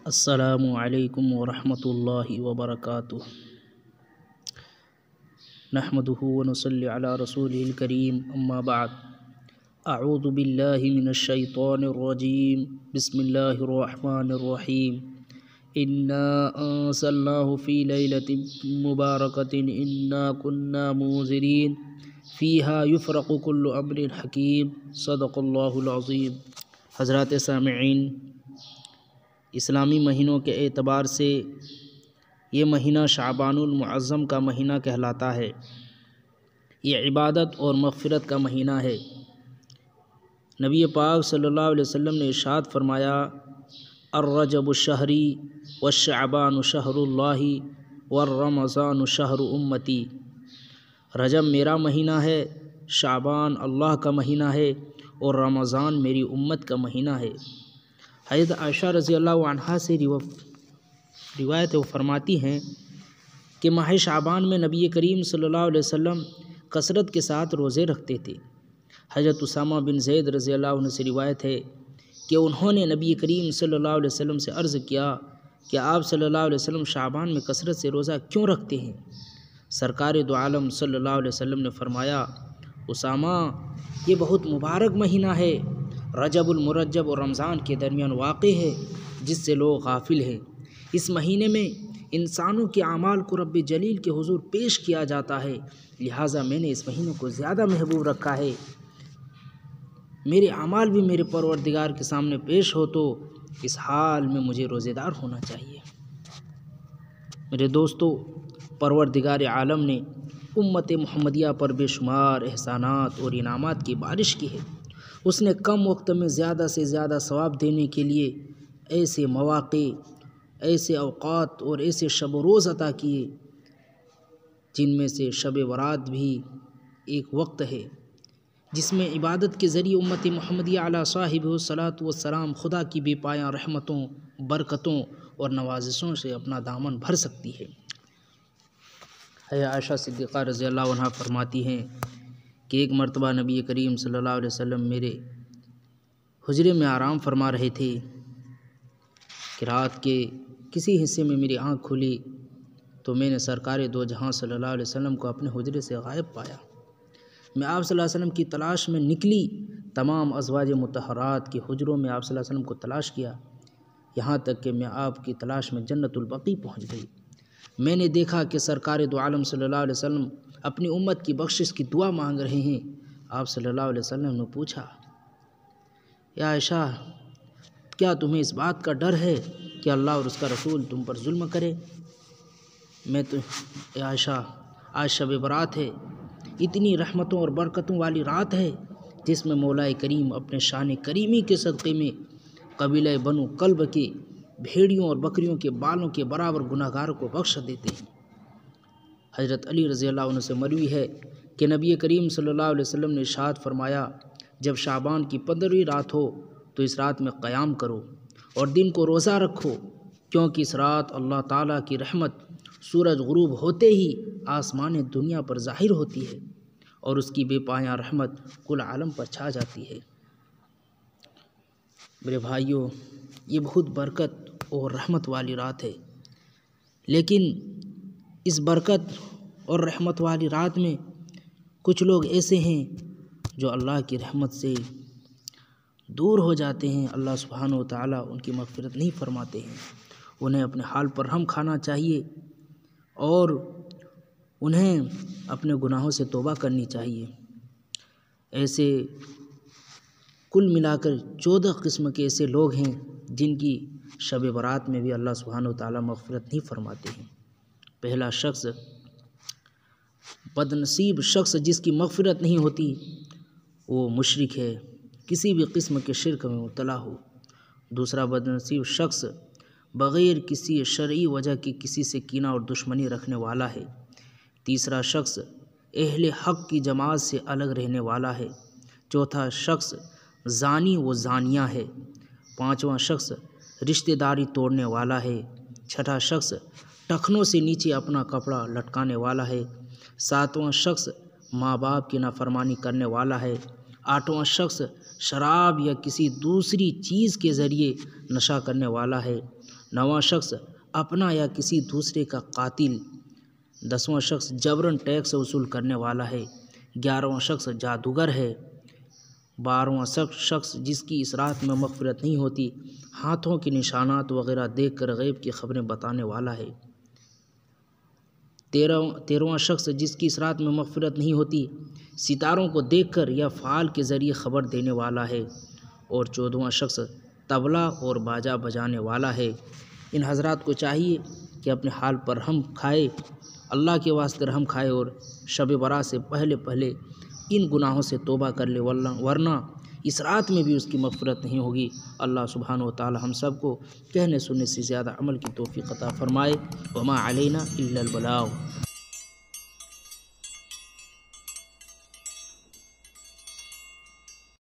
السلام علیکم ورحمۃ اللہ وبرکاتہ۔ نحمده ونصلی علی رسوله الکریم، اما بعد، اعوذ باللہ من الشیطان الرجیم، بسم اللہ الرحمن الرحیم۔ انا انزلناہ فی لیلۃ مبارکۃ انا کنا منذرین فیہا یفرق کل امر حکیم، صدق اللہ العظیم۔ حضرات سامعین، اسلامی مہینوں کے اعتبار سے یہ مہینہ شعبان المعظم کا مہینہ کہلاتا ہے۔ یہ عبادت اور مغفرت کا مہینہ ہے۔ نبی پاک صلی اللہ علیہ وسلم نے ارشاد فرمایا، الرجب شہری والشعبان شہر اللہ والرمضان شہر امتی۔ رجب میرا مہینہ ہے، شعبان اللہ کا مہینہ ہے، اور رمضان میری امت کا مہینہ ہے۔ حضرت عائشہ رضی اللہ عنہا سے روایت وہ فرماتی ہیں کہ ماہ شعبان میں نبی کریم صلی اللہ علیہ وسلم کثرت کے ساتھ روزے رکھتے تھے۔ حضرت اسامہ بن زید رضی اللہ عنہ سے روایت ہے کہ انہوں نے نبی کریم صلی اللہ علیہ وسلم سے عرض کیا کہ آپ صلی اللہ علیہ وسلم شعبان میں کثرت سے روزہ کیوں رکھتے ہیں؟ سرکار دو عالم صلی اللہ علیہ وسلم نے فرمایا، اسامہ، یہ بہت مبارک مہینہ ہے، رجب المرجب اور رمضان کے درمیان واقع ہے، جس سے لوگ غافل ہیں۔ اس مہینے میں انسانوں کے اعمال کو رب جلیل کے حضور پیش کیا جاتا ہے، لہٰذا میں نے اس مہینے کو زیادہ محبوب رکھا ہے۔ میرے اعمال بھی میرے پروردگار کے سامنے پیش ہو تو اس حال میں مجھے روزے دار ہونا چاہیے۔ میرے دوستو، پروردگار عالم نے امت محمدیہ پر بے شمار احسانات اور انعامات کی بارش کی ہے۔ اس نے کم وقت میں زیادہ سے زیادہ ثواب دینے کے لیے ایسے مواقع، ایسے اوقات اور ایسے شب و روز عطا کیے، جن میں سے شب برات بھی ایک وقت ہے جس میں عبادت کے ذریعے امت محمدیہ علیہ صاحب الصلاۃ والسلام خدا کی بے پایاں رحمتوں، برکتوں اور نوازشوں سے اپنا دامن بھر سکتی ہے۔ عائشہ صدیقہ رضی اللہ عنہا فرماتی ہیں کہ ایک مرتبہ نبی کریم صلی اللہ علیہ وسلم میرے حجرے میں آرام فرما رہے تھے کہ رات کے کسی حصے میں میری آنکھ کھلی تو میں نے سرکار دو جہاں صلی اللہ علیہ وسلم کو اپنے حجرے سے غائب پایا۔ میں آپ صلی اللہ علیہ وسلم کی تلاش میں نکلی، تمام ازواج مطہرات کے حجروں میں آپ صلی اللہ علیہ وسلم کو تلاش کیا، یہاں تک کہ میں آپ کی تلاش میں جنت البقیع پہنچ گئی۔ میں نے دیکھا کہ سرکار دو عالم صلی اللہ علیہ وسلم اپنی امت کی بخشش کی دعا مانگ رہے ہیں۔ آپ صلی اللہ علیہ وسلم نے پوچھا، یا عائشہ، کیا تمہیں اس بات کا ڈر ہے کہ اللہ اور اس کا رسول تم پر ظلم کرے؟ یا عائشہ، آج شب برات ہے، اتنی رحمتوں اور برکتوں والی رات ہے جس میں مولا کریم اپنے شان کریمی کے صدقے میں قبیلہ بنو کلب کے بھیڑیوں اور بکریوں کے بالوں کے برابر گناہگاروں کو بخش دیتے ہیں۔ حضرت علی رضی اللہ عنہ سے مروی ہے کہ نبی کریم صلی اللہ علیہ وسلم نے ارشاد فرمایا، جب شعبان کی 15ویں رات ہو تو اس رات میں قیام کرو اور دن کو روزہ رکھو، کیونکہ اس رات اللہ تعالیٰ کی رحمت سورج غروب ہوتے ہی آسمان دنیا پر ظاہر ہوتی ہے اور اس کی بے پایاں رحمت کل عالم پر چھا جاتی ہے۔ میرے بھائیوں، یہ بہت برکت اور رحمت والی رات ہے، لیکن اس برکت اور رحمت والی رات میں کچھ لوگ ایسے ہیں جو اللہ کی رحمت سے دور ہو جاتے ہیں۔ اللہ سبحانہ و تعالیٰ ان کی مغفرت نہیں فرماتے ہیں۔ انہیں اپنے حال پر رحم کھانا چاہیے اور انہیں اپنے گناہوں سے توبہ کرنی چاہیے۔ ایسے کل ملا کر 14 قسم کے ایسے لوگ ہیں جن کی شب برات میں بھی اللہ سبحانہ و تعالیٰ مغفرت نہیں فرماتے ہیں۔ پہلا شخص، بدنصیب شخص جس کی مغفرت نہیں ہوتی، وہ مشرک ہے، کسی بھی قسم کے شرک میں مبتلا ہو۔ دوسرا بدنصیب شخص بغیر کسی شرعی وجہ کی کسی سے کینہ اور دشمنی رکھنے والا ہے۔ تیسرا شخص اہل حق کی جماعت سے الگ رہنے والا ہے۔ چوتھا شخص زانی و زانیہ ہے۔ پانچواں شخص رشتہ داری توڑنے والا ہے۔ چھٹا شخص ٹخنوں سے نیچے اپنا کپڑا لٹکانے والا ہے۔ ساتواں شخص ماں باپ کی نافرمانی کرنے والا ہے۔ آٹھواں شخص شراب یا کسی دوسری چیز کے ذریعے نشہ کرنے والا ہے۔ 9واں شخص اپنا یا کسی دوسرے کا قاتل۔ 10واں شخص جبراً ٹیکس وصول کرنے والا ہے۔ 11واں شخص جادوگر ہے۔ 12واں شخص جس کی اس رات میں مغفرت نہیں ہوتی، ہاتھوں کے نشانات وغیرہ دیکھ کر غیب کی خبریں بتانے والا ہے۔ 13واں شخص جس کی اس رات میں مغفرت نہیں ہوتی، ستاروں کو دیکھ کر یا فعال کے ذریعے خبر دینے والا ہے۔ اور 14واں شخص طبلہ اور باجا بجانے والا ہے۔ ان حضرات کو چاہیے کہ اپنے حال پر رحم کھائے، اللہ کے واسطے رحم کھائے اور شب برات سے پہلے ان گناہوں سے توبہ کر لے، ورنہ اس رات میں بھی اس کی مغفرت نہیں ہوگی۔ اللہ سبحانہ و تعالی ہم سب کو کہنے سننے سے زیادہ عمل کی توفیق عطا فرمائے۔ وما علینا الا البلاغ۔